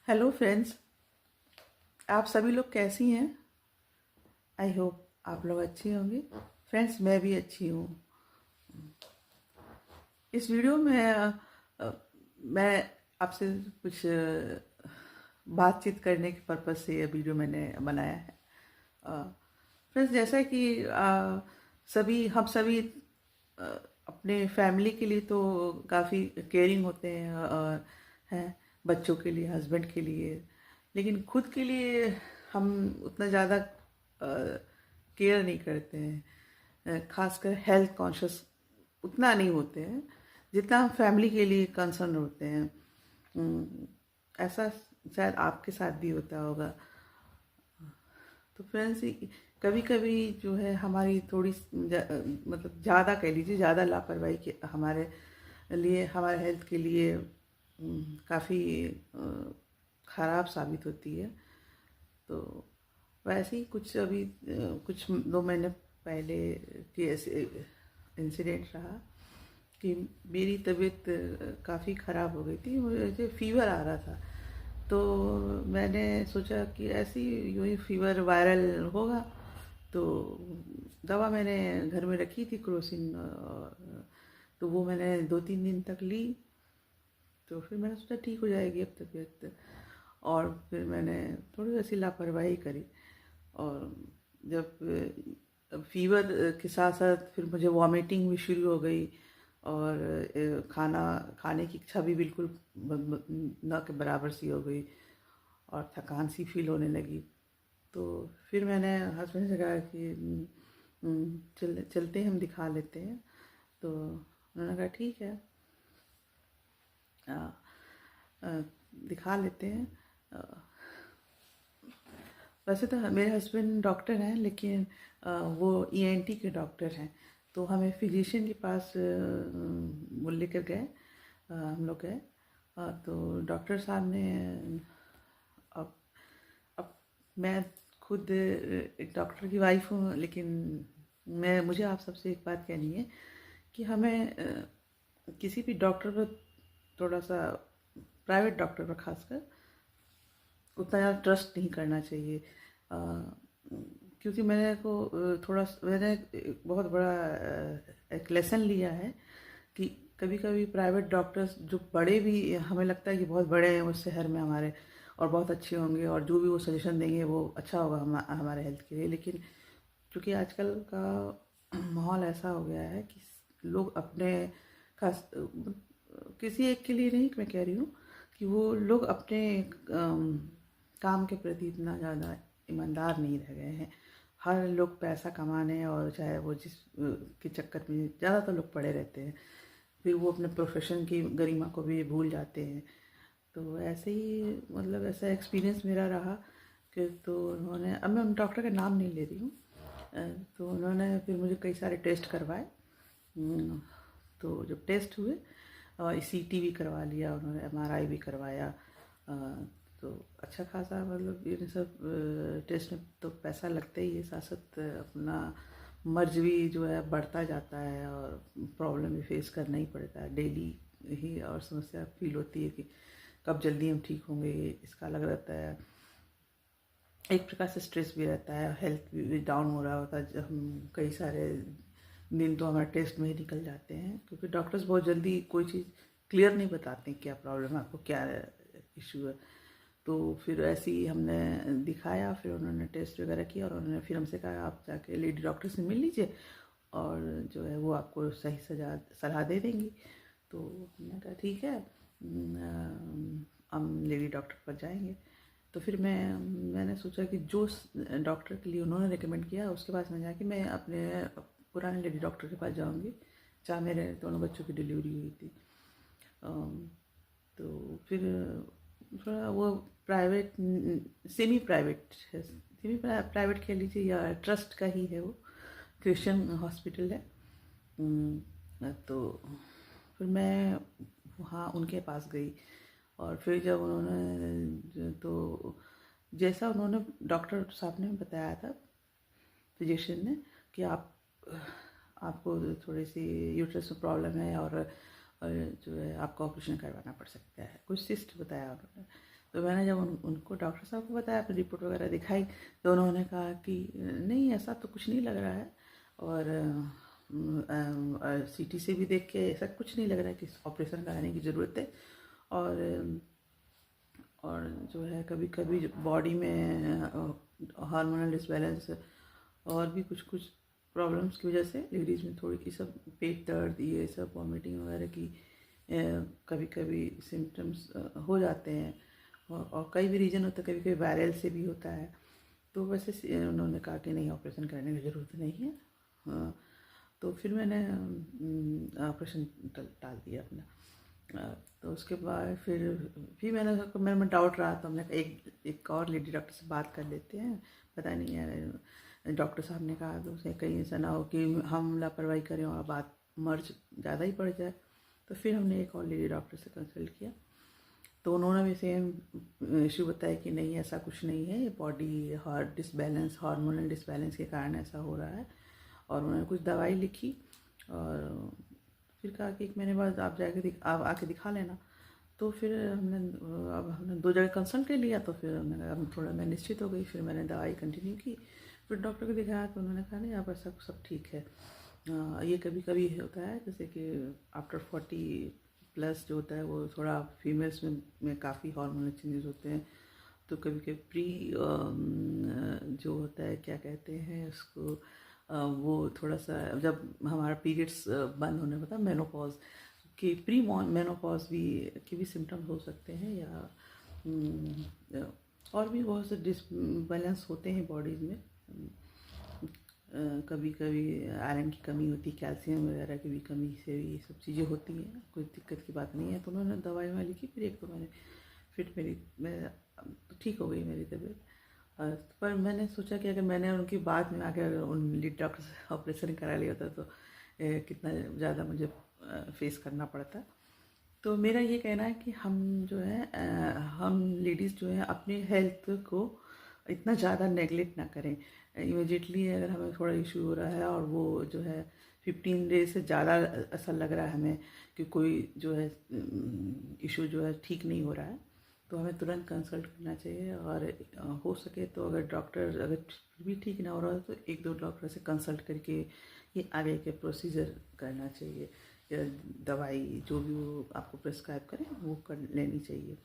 Hello friends, आप सभी लोग कैसी हैं? आई होप आप लोग अच्छी होंगी। फ्रेंड्स, मैं भी अच्छी हूँ। इस वीडियो में अ, मैं आपसे कुछ बातचीत करने के पर्पज़ से ये वीडियो मैंने बनाया है। फ्रेंड्स, जैसा कि हम सभी अ, अपने फैमिली के लिए तो काफ़ी केयरिंग होते हैं और हैं, बच्चों के लिए, हस्बैंड के लिए। लेकिन खुद के लिए हम उतना ज़्यादा केयर नहीं करते हैं। खासकर हेल्थ कॉन्शियस उतना नहीं होते हैं जितना हम फैमिली के लिए कंसर्न होते हैं। ऐसा शायद आपके साथ भी होता होगा। तो फ्रेंड्स, कभी कभी जो है हमारी मतलब ज़्यादा कह लीजिए, ज़्यादा लापरवाही के हमारे लिए, हमारे हेल्थ के लिए काफ़ी ख़राब साबित होती है। तो वैसे ही कुछ अभी कुछ 2 महीने पहले की ऐसे इंसिडेंट रहा कि मेरी तबीयत काफ़ी ख़राब हो गई थी। मुझे फीवर आ रहा था। तो मैंने सोचा कि ऐसी यूँ ही फीवर वायरल होगा। तो दवा मैंने घर में रखी थी, क्रोसिन, तो वो मैंने 2-3 दिन तक ली। तो फिर मैंने सोचा ठीक हो जाएगी अब तबीयत। और फिर मैंने थोड़ी ऐसी लापरवाही करी। और जब फीवर के साथ साथ फिर मुझे वॉमिटिंग भी शुरू हो गई। और खाना खाने की इच्छा भी बिल्कुल न के बराबर सी हो गई। और थकान सी फील होने लगी। तो फिर मैंने हस्बैंड से कहा कि चलते हैं, हम दिखा लेते हैं। तो उन्होंने कहा ठीक है, अ, अ, दिखा लेते हैं। अ, वैसे तो मेरे हस्बैंड डॉक्टर हैं, लेकिन वो ईएनटी के डॉक्टर हैं। तो हमें फिजिशियन के पास वो लेकर गए। हम लोग गए। तो डॉक्टर साहब ने, अब अब मैं खुद एक डॉक्टर की वाइफ हूँ, लेकिन मुझे आप सबसे एक बात कहनी है कि हमें किसी भी डॉक्टर पर, थोड़ा सा प्राइवेट डॉक्टर पर खासकर, उतना ज़्यादा ट्रस्ट नहीं करना चाहिए। क्योंकि मैंने एक बहुत बड़ा एक लेसन लिया है कि कभी कभी प्राइवेट डॉक्टर्स जो बड़े भी, हमें लगता है कि बहुत बड़े हैं उस शहर में हमारे और बहुत अच्छे होंगे और जो भी वो सजेशन देंगे वो अच्छा होगा हमारे हेल्थ के लिए। लेकिन क्योंकि आजकल का माहौल ऐसा हो गया है कि लोग अपने, खास किसी एक के लिए नहीं मैं कह रही हूँ, कि वो लोग अपने काम के प्रति इतना ज़्यादा ईमानदार नहीं रह गए हैं। हर लोग पैसा कमाने, और चाहे वो जिस के चक्कर में ज़्यादातर लोग पड़े रहते हैं, फिर वो अपने प्रोफेशन की गरिमा को भी भूल जाते हैं। तो ऐसे ही, मतलब ऐसा एक्सपीरियंस मेरा रहा कि, तो उन्होंने, अब मैं उन डॉक्टर का नाम नहीं ले रही हूँ। तो उन्होंने फिर मुझे कई सारे टेस्ट करवाए। हम्म, तो जब टेस्ट हुए, सीटी भी करवा लिया उन्होंने, एमआरआई भी करवाया। तो अच्छा खासा, मतलब इन सब टेस्ट में तो पैसा लगता ही है, साथ साथ अपना मर्ज भी जो है बढ़ता जाता है और प्रॉब्लम भी फेस करना ही पड़ता है डेली ही। और समस्या फील होती है कि कब जल्दी हम ठीक होंगे, इसका अलग रहता है। एक प्रकार से स्ट्रेस भी रहता है, हेल्थ भी डाउन हो रहा होता है। जब हम कई सारे दिन तो हमारे टेस्ट में ही निकल जाते हैं, क्योंकि डॉक्टर्स बहुत जल्दी कोई चीज़ क्लियर नहीं बताते हैं, क्या प्रॉब्लम है आपको, क्या इशू है। तो फिर ऐसे ही हमने दिखाया, फिर उन्होंने टेस्ट वगैरह किया और उन्होंने फिर हमसे कहा आप जाके लेडी डॉक्टर से मिल लीजिए और जो है वो आपको सही सलाह दे देंगी। तो हमने कहा ठीक है, हम लेडी डॉक्टर पर जाएंगे। तो फिर मैंने सोचा कि जो डॉक्टर के लिए उन्होंने रिकमेंड किया उसके पास मैं जाके मैं अपने पुराने लेडी डॉक्टर के पास जाऊंगी, जहाँ मेरे दोनों बच्चों की डिलीवरी हुई थी। तो फिर थोड़ा वो प्राइवेट, सेमी प्राइवेट है, सेमी प्राइवेट कह लीजिए या ट्रस्ट का ही है, वो क्रिश्चियन हॉस्पिटल है। तो फिर मैं वहाँ उनके पास गई। और फिर जब उन्होंने, तो जैसा उन्होंने डॉक्टर साहब ने बताया था, फिजिशियन ने, कि आपको थोड़ी सी यूट्रस में प्रॉब्लम है और जो है आपको ऑपरेशन करवाना पड़ सकता है, कुछ सिस्ट बताया उन्होंने। तो मैंने जब उनको डॉक्टर साहब को बताया, अपनी रिपोर्ट वगैरह दिखाई, तो उन्होंने कहा कि नहीं ऐसा तो कुछ नहीं लग रहा है, और सीटी से भी देख के ऐसा कुछ नहीं लग रहा है कि ऑपरेशन कराने की ज़रूरत है। और जो है कभी कभी बॉडी में हार्मोनल डिसबैलेंस और भी कुछ कुछ प्रॉब्लम्स की वजह से लेडीज़ में थोड़ी ये सब पेट दर्द, ये सब वॉमिटिंग वगैरह की कभी कभी सिम्टम्स हो जाते हैं, और कई भी रीज़न होता है, कभी कभी वायरल से भी होता है। तो वैसे उन्होंने कहा कि नहीं, ऑपरेशन कराने की ज़रूरत नहीं है। तो फिर मैंने ऑपरेशन टाल दिया अपना। तो उसके बाद फिर मैंने में डाउट रहा, तो हमने कहा एक और लेडी डॉक्टर से बात कर लेते हैं, पता नहीं है। डॉक्टर साहब ने कहा तो उसे कहीं ऐसा ना हो कि हम लापरवाही करें और बात मर्ज ज़्यादा ही पड़ जाए। तो फिर हमने एक और लेडी डॉक्टर से कंसल्ट किया, तो उन्होंने भी सेम इशू बताया कि नहीं, ऐसा कुछ नहीं है, ये बॉडी हार्मोनल डिसबैलेंस के कारण ऐसा हो रहा है। और उन्होंने कुछ दवाई लिखी, और फिर कहा कि 1 महीने बाद आप आके दिखा लेना। तो फिर हमने 2 जगह कंसल्ट कर लिया, तो फिर अब थोड़ा मैं निश्चित हो गई। फिर मैंने दवाई कंटिन्यू की, फिर डॉक्टर को दिखाया, तो उन्होंने कहा नहीं, आप ऐसा सब ठीक है। ये कभी कभी होता है, जैसे कि आफ्टर 40+ जो होता है, वो थोड़ा फीमेल्स में काफ़ी हार्मोनल चेंजेस होते हैं। तो कभी कभी जो होता है, क्या कहते हैं उसको, वो थोड़ा सा जब हमारा पीरियड्स बंद होने होता है, मेनोपॉज कि प्री मेनोपॉज भी सिम्टम्स हो सकते हैं, या और भी बहुत से डिसबैलेंस होते हैं बॉडीज़ में। कभी कभी आयरन की कमी होती है, कैल्शियम वगैरह की भी कमी से भी ये सब चीज़ें होती हैं, कोई दिक्कत की बात नहीं है। तो उन्होंने दवाई वाली लिखी, फिर एक तो मैं ठीक हो गई मेरी तबीयत। पर मैंने सोचा कि अगर मैंने उनकी बात में आकर अगर उन लीड डॉक्टर से ऑपरेशन करा लिया होता, तो कितना ज़्यादा मुझे फेस करना पड़ता। तो मेरा ये कहना है कि हम जो है हम लेडीज़ जो है अपनी हेल्थ को इतना ज़्यादा नेगलेक्ट ना करें। इमिजिएटली अगर हमें थोड़ा इशू हो रहा है, और वो जो है 15 डेज से ज़्यादा ऐसा लग रहा है हमें कि कोई जो है इशू जो है ठीक नहीं हो रहा है, तो हमें तुरंत कंसल्ट करना चाहिए। और हो सके तो अगर डॉक्टर अगर फिर भी ठीक ना हो रहा है, तो 1-2 डॉक्टर से कंसल्ट करके ये आगे के प्रोसीजर करना चाहिए, या दवाई जो भी वो आपको प्रिस्क्राइब करें वो कर लेनी चाहिए।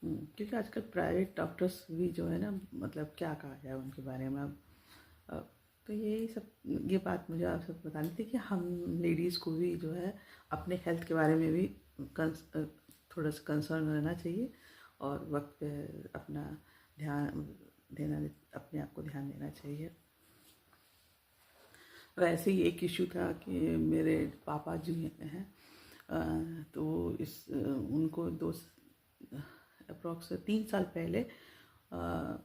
क्योंकि आजकल प्राइवेट डॉक्टर्स भी जो है ना, मतलब क्या कहा जाए उनके बारे में अब। तो यही सब, ये बात मुझे आपसे बतानी थी कि हम लेडीज़ को भी जो है अपने हेल्थ के बारे में भी थोड़ा सा कंसर्न रहना चाहिए, और वक्त पे अपना ध्यान देना, अपने आप को ध्यान देना चाहिए। वैसे ही एक इशू था कि मेरे पापा जी हैं, तो उनको अप्रॉक्स 3 साल पहले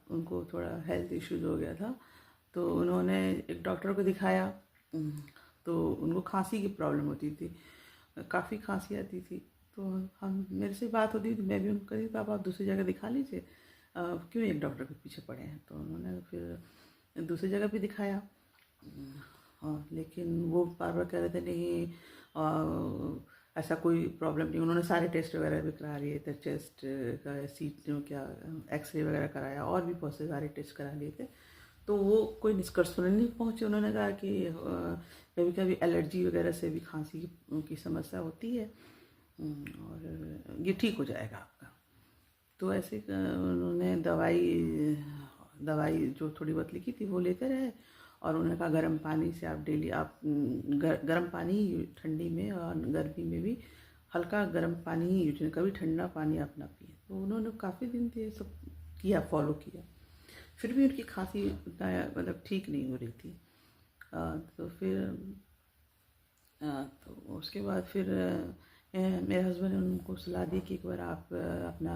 उनको थोड़ा हेल्थ इश्यूज हो गया था। तो उन्होंने एक डॉक्टर को दिखाया। तो उनको खांसी की प्रॉब्लम होती थी, काफ़ी खांसी आती थी। तो हम मेरे से बात होती थी, मैं भी उनको कहती, पापा आप दूसरी जगह दिखा लीजिए, क्यों एक डॉक्टर के पीछे पड़े हैं। तो उन्होंने फिर दूसरी जगह भी दिखाया। हाँ, लेकिन वो बार बार कह रहे थे नहीं, ऐसा कोई प्रॉब्लम नहीं। उन्होंने सारे टेस्ट वगैरह भी करा लिए थे, चेस्ट का, सीट क्या, एक्सरे वगैरह कराया, और भी बहुत से सारे टेस्ट करा लिए थे। तो वो कोई निष्कर्ष पर नहीं पहुँचे। उन्होंने कहा कि कभी कभी एलर्जी वगैरह से भी खांसी की समस्या होती है, और ये ठीक हो जाएगा आपका। तो ऐसे उन्होंने दवाई जो थोड़ी बहुत लिखी थी वो लेते रहे, और उन्होंने कहा गर्म पानी से आप डेली गर्म पानी ठंडी में और गर्मी में भी हल्का गर्म पानी ही यूज करें, कभी ठंडा पानी आप ना पिए। तो उन्होंने काफ़ी दिन से सब किया, फॉलो किया, फिर भी उनकी खांसी उतना मतलब ठीक नहीं हो रही थी। तो फिर तो उसके बाद फिर मेरे हस्बैंड ने उनको सलाह दी कि एक बार आप अपना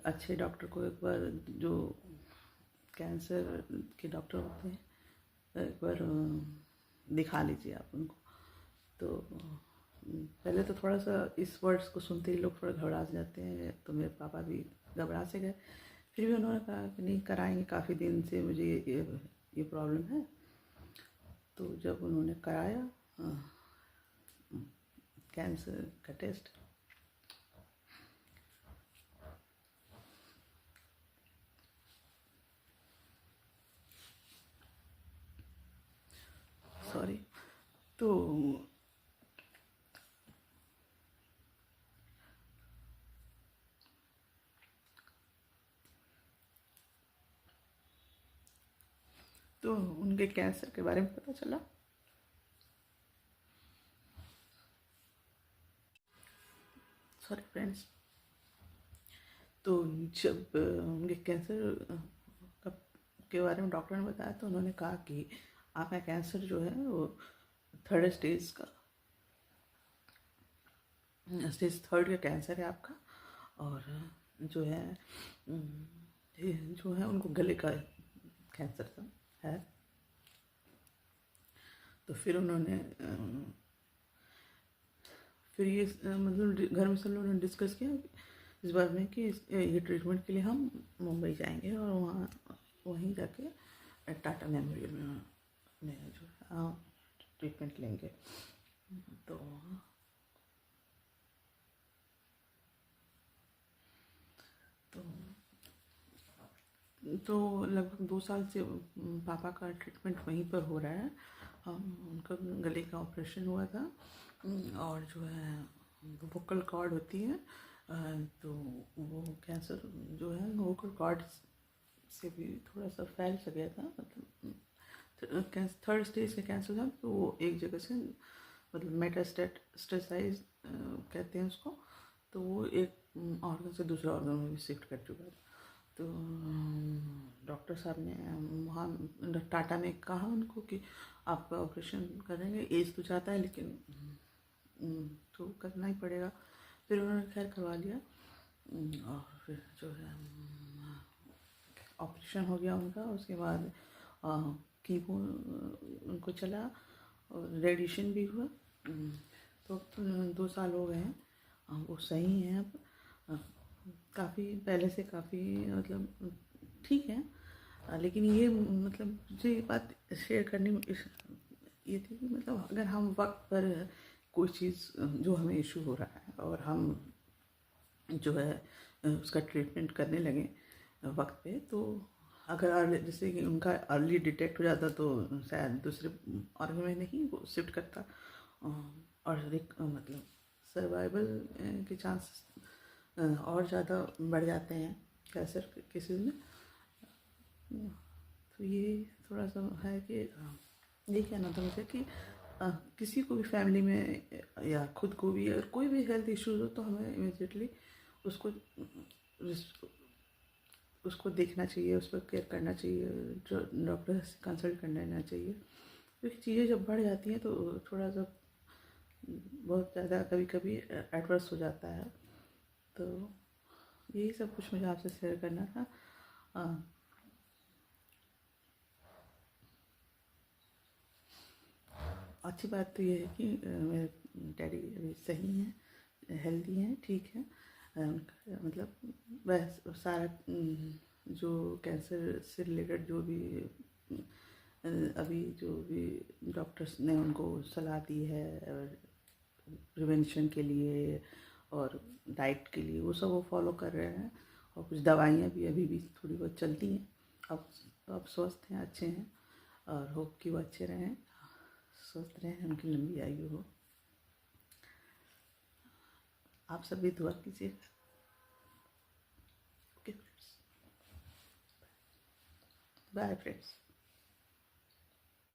अच्छे डॉक्टर को, एक बार जो कैंसर के डॉक्टर होते हैं, एक बार दिखा लीजिए आप उनको। तो पहले तो थोड़ा सा इस वर्ड्स को सुनते ही लोग थोड़ा घबरा जाते हैं, तो मेरे पापा भी घबरा से गए। फिर भी उन्होंने कहा कि नहीं कराएंगे, काफ़ी दिन से मुझे ये प्रॉब्लम है। तो जब उन्होंने कराया कैंसर का टेस्ट, तो तो उनके कैंसर के बारे में पता चला। Sorry friends. तो जब उनके कैंसर के बारे में डॉक्टर ने बताया तो उन्होंने कहा कि आपका कैंसर जो है वो 3rd स्टेज का, स्टेज 3rd का कैंसर है आपका। और जो है ये जो है उनको गले का कैंसर था है। तो फिर उन्होंने फिर ये मतलब घर में सब लोगों ने डिस्कस किया इस बारे में कि ये ट्रीटमेंट के लिए हम मुंबई जाएंगे और वहाँ वहीं जाके टाटा मेमोरियल में जो है ट्रीटमेंट लेंगे। तो तो तो लगभग 2 साल से पापा का ट्रीटमेंट वहीं पर हो रहा है। उनका गले का ऑपरेशन हुआ था और जो है वोकल कॉर्ड होती है, तो वो कैंसर जो है वोकल कॉर्ड से भी थोड़ा सा फैल सा गया था। मतलब 3rd स्टेज का कैंसर था तो वो एक जगह से मतलब मेटास्टेसाइज कहते हैं उसको, तो वो एक ऑर्गन से दूसरे ऑर्गन में भी शिफ्ट कर चुका था। तो डॉक्टर साहब ने वहाँ टाटा में कहा उनको कि आपका ऑपरेशन करेंगे, एज तो जाता है लेकिन तो करना ही पड़ेगा। फिर उन्होंने खैर करवा लिया और फिर जो है ऑपरेशन हो गया उनका। उसके बाद कीमो उनको चला और रेडिएशन भी हुआ। तो 2 साल हो गए हैं, वो सही हैं अब। काफ़ी पहले से काफ़ी मतलब ठीक है। लेकिन ये मतलब मुझे ये बात शेयर करनी ये थी कि मतलब अगर हम वक्त पर कोई चीज़ जो हमें इशू हो रहा है और हम जो है उसका ट्रीटमेंट करने लगे वक्त पे, तो अगर जैसे कि उनका अर्ली डिटेक्ट हो जाता तो शायद दूसरे ऑर्गन में नहीं वो शिफ्ट करता और एक मतलब सर्वाइवल के चांसेस और ज़्यादा बढ़ जाते हैं कैंसर केसेस में। तो ये थोड़ा सा है कि ये कहना था मुझे कि किसी को भी फैमिली में या खुद को भी अगर कोई भी हेल्थ इश्यूज हो तो हमें इमीडिएटली उसको उसको देखना चाहिए, उस पर केयर करना चाहिए, जो डॉक्टर से कंसल्ट कर लेना चाहिए। क्योंकि चीज़ें जब बढ़ जाती हैं तो थोड़ा सा बहुत ज़्यादा कभी कभी एडवर्स हो जाता है। तो यही सब कुछ मुझे आपसे शेयर करना था। अच्छी बात तो ये है कि मेरे डैडी अभी सही हैं, हेल्दी हैं, ठीक है। मतलब बस सारा जो कैंसर से रिलेटेड जो भी अभी जो भी डॉक्टर्स ने उनको सलाह दी है और प्रिवेंशन के लिए और डाइट के लिए वो सब वो फॉलो कर रहे हैं। और कुछ दवाइयाँ भी अभी भी थोड़ी बहुत चलती हैं। अब स्वस्थ हैं, अच्छे हैं और होप कि वो अच्छे रहें, स्वस्थ रहें, उनकी लंबी आयु हो। आप सब भी दुआ कीजिए। Okay friends, bye friends.